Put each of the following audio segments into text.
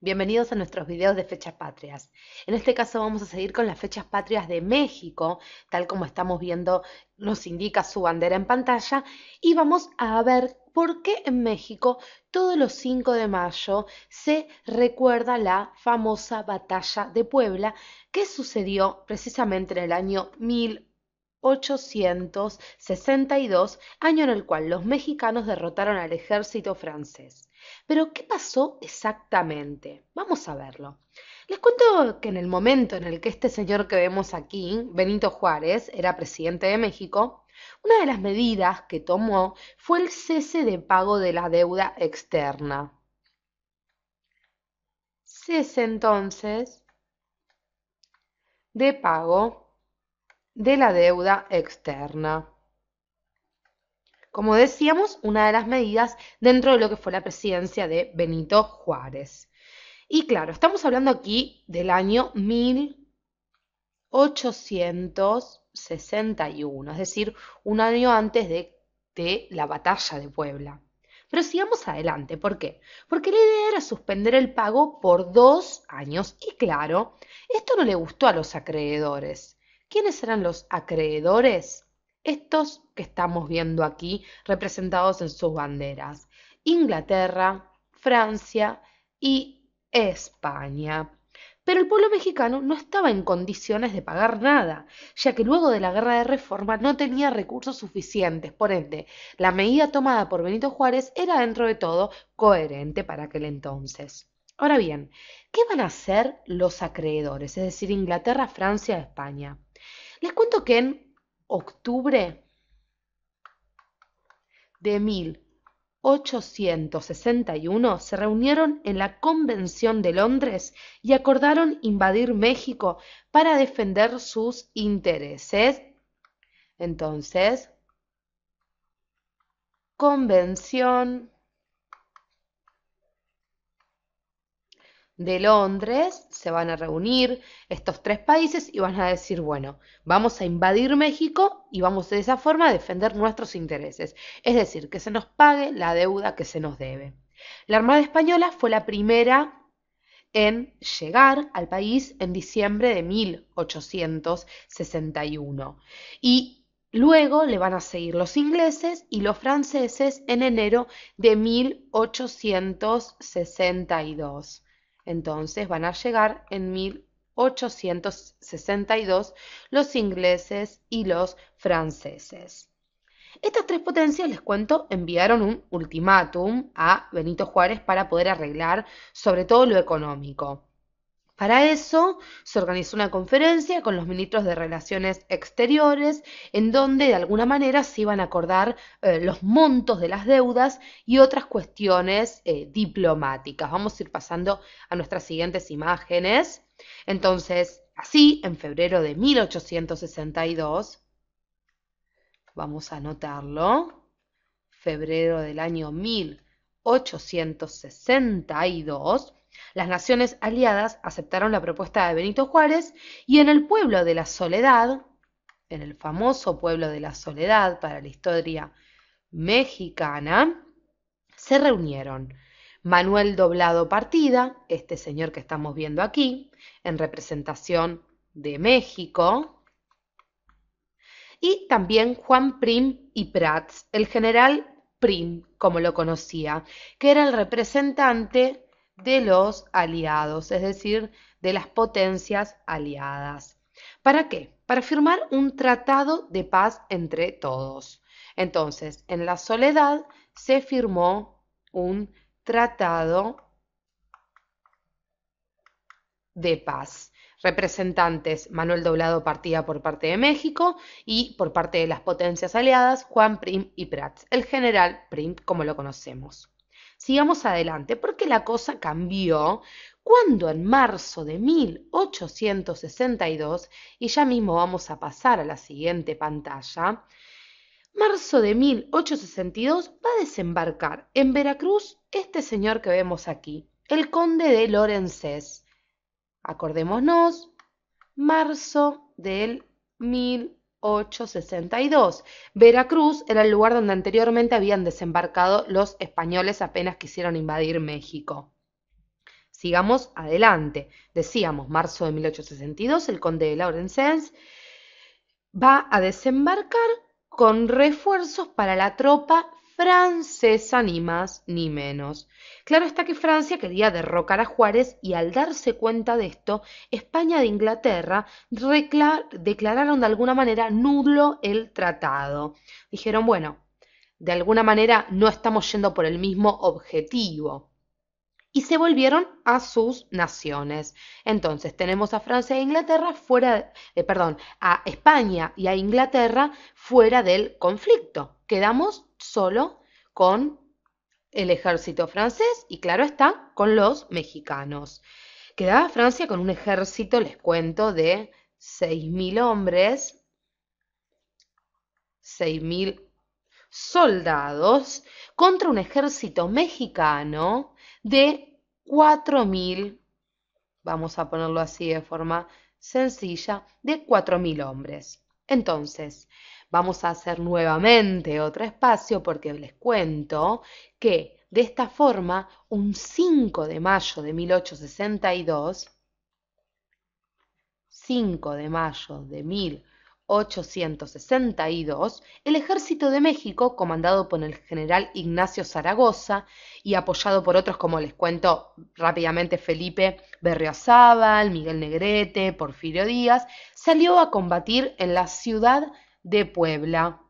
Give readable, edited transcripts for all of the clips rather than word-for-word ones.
Bienvenidos a nuestros videos de fechas patrias. En este caso vamos a seguir con las fechas patrias de México, tal como estamos viendo, nos indica su bandera en pantalla, y vamos a ver por qué en México todos los 5 de mayo se recuerda la famosa Batalla de Puebla, que sucedió precisamente en el año 1862, año en el cual los mexicanos derrotaron al ejército francés. Pero, ¿qué pasó exactamente? Vamos a verlo. Les cuento que en el momento en el que este señor que vemos aquí, Benito Juárez, era presidente de México, una de las medidas que tomó fue el cese de pago de la deuda externa. Cese entonces de pago de la deuda externa. Como decíamos, una de las medidas dentro de lo que fue la presidencia de Benito Juárez. Y claro, estamos hablando aquí del año 1861, es decir, un año antes de la batalla de Puebla. Pero sigamos adelante, ¿por qué? Porque la idea era suspender el pago por 2 años y claro, esto no le gustó a los acreedores. ¿Quiénes eran los acreedores? Estos que estamos viendo aquí representados en sus banderas. Inglaterra, Francia y España. Pero el pueblo mexicano no estaba en condiciones de pagar nada, ya que luego de la guerra de reforma no tenía recursos suficientes. Por ende, la medida tomada por Benito Juárez era dentro de todo coherente para aquel entonces. Ahora bien, ¿qué van a hacer los acreedores? Es decir, Inglaterra, Francia, España. Les cuento que en octubre de 1861 se reunieron en la Convención de Londres y acordaron invadir México para defender sus intereses. Entonces, Convención de Londres, se van a reunir estos 3 países y van a decir, bueno, vamos a invadir México y vamos de esa forma a defender nuestros intereses, es decir, que se nos pague la deuda que se nos debe. La Armada Española fue la primera en llegar al país en diciembre de 1861 y luego le van a seguir los ingleses y los franceses en enero de 1862. Entonces van a llegar en 1862 los ingleses y los franceses. Estas 3 potencias, les cuento, enviaron un ultimátum a Benito Juárez para poder arreglar sobre todo lo económico. Para eso se organizó una conferencia con los ministros de Relaciones Exteriores, en donde de alguna manera se iban a acordar los montos de las deudas y otras cuestiones diplomáticas. Vamos a ir pasando a nuestras siguientes imágenes. Entonces, así, en febrero de 1862, vamos a anotarlo, febrero del año 1862, las naciones aliadas aceptaron la propuesta de Benito Juárez y en el pueblo de la Soledad, en el famoso pueblo de la Soledad para la historia mexicana, se reunieron Manuel Doblado Partida, este señor que estamos viendo aquí, en representación de México, y también Juan Prim y Prats, el general Prim, como lo conocía, que era el representante de los aliados, es decir, de las potencias aliadas. ¿Para qué? Para firmar un tratado de paz entre todos. Entonces, en la Soledad se firmó un tratado de paz. Representantes Manuel Doblado Partida por parte de México y por parte de las potencias aliadas Juan Prim y Prats, el general Prim como lo conocemos. Sigamos adelante porque la cosa cambió cuando en marzo de 1862, y ya mismo vamos a pasar a la siguiente pantalla, marzo de 1862 va a desembarcar en Veracruz este señor que vemos aquí, el conde de Lorenzés. Acordémonos, marzo del 1862. Veracruz era el lugar donde anteriormente habían desembarcado los españoles apenas quisieron invadir México. Sigamos adelante. Decíamos, marzo de 1862, el conde de Laurensens va a desembarcar con refuerzos para la tropa francesa, ni más ni menos. Claro está que Francia quería derrocar a Juárez y al darse cuenta de esto, España e Inglaterra declararon de alguna manera nulo el tratado. Dijeron, bueno, de alguna manera no estamos yendo por el mismo objetivo y se volvieron a sus naciones. Entonces tenemos a Francia e Inglaterra fuera, perdón, a España y a Inglaterra fuera del conflicto. Quedamos solo con el ejército francés y claro está, con los mexicanos. Quedaba Francia con un ejército, les cuento, de 6.000 hombres, 6.000 soldados contra un ejército mexicano de 4.000, vamos a ponerlo así de forma sencilla, de 4.000 hombres. Entonces, vamos a hacer nuevamente otro espacio porque les cuento que de esta forma, un 5 de mayo de 1862, 5 de mayo de 1862, el ejército de México, comandado por el general Ignacio Zaragoza y apoyado por otros como les cuento rápidamente Felipe Berriozábal, Miguel Negrete, Porfirio Díaz, salió a combatir en la ciudad de Puebla.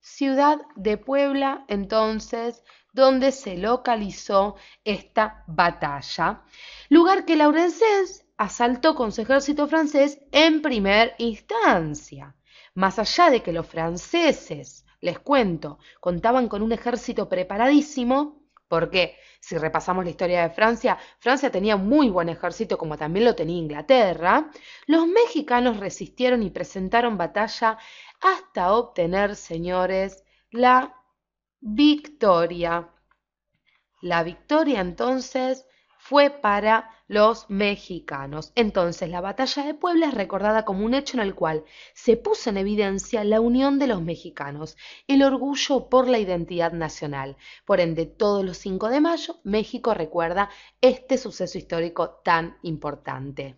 Ciudad de Puebla, entonces, donde se localizó esta batalla, lugar que Laurensens asaltó con su ejército francés en primera instancia. Más allá de que los franceses, les cuento, contaban con un ejército preparadísimo, porque si repasamos la historia de Francia, Francia tenía muy buen ejército como también lo tenía Inglaterra, los mexicanos resistieron y presentaron batalla hasta obtener, señores, la victoria. La victoria entonces fue para los mexicanos. Entonces la batalla de Puebla es recordada como un hecho en el cual se puso en evidencia la unión de los mexicanos, el orgullo por la identidad nacional. Por ende, todos los 5 de mayo, México recuerda este suceso histórico tan importante.